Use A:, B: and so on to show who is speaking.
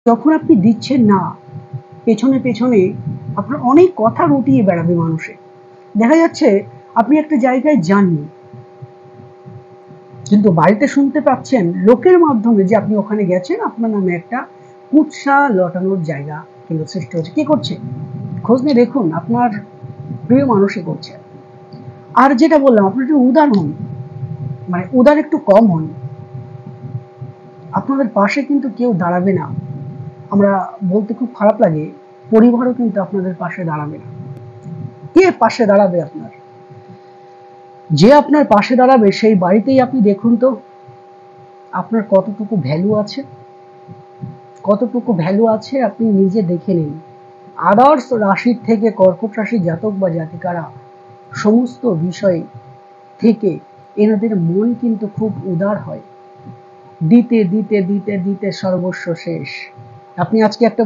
A: যখন আপনি দিচ্ছেন না, পেছনে পেছনে আপনার অনেক কথা রটিয়ে বেড়াবে মানুষে। দেখা যাচ্ছে আপনি একটা জায়গায় যাননি, কিন্তু বাড়িতে শুনতে পাচ্ছেন লোকের মাধ্যমে যে আপনি ওখানে গেছেন, আপনার নামে একটা কুৎসা লটানোর জায়গা কিন্তু সৃষ্টি হচ্ছে। কি করছে? খোঁজ নিয়ে দেখুন, আপনার প্রিয় মানুষই করছে। আর যেটা বললাম, আপনি একটু উদার হন, মানে উদার একটু কম হন। আপনাদের পাশে কিন্তু কেউ দাঁড়াবে না। আমরা বলতে খুব খারাপ লাগে, পরিবারও কিন্তু আপনাদের পাশে দাঁড়াবে না। কে পাশে দাঁড়াবে আপনার? যে আপনার পাশে দাঁড়াবে সেই বাড়িতেই আপনি দেখুন তো আপনার কতটুকু ভ্যালু আছে। কতটুকু ভ্যালু আছে আপনি নিজে দেখে নিন। আদার্স রাশির থেকে কর্কট রাশির জাতক বা জাতিকারা সমস্ত বিষয় থেকে এনাদের মন কিন্তু খুব উদার হয়। দিতে দিতে দিতে দিতে সর্বস্ব শেষ। আপনি আজকে একটা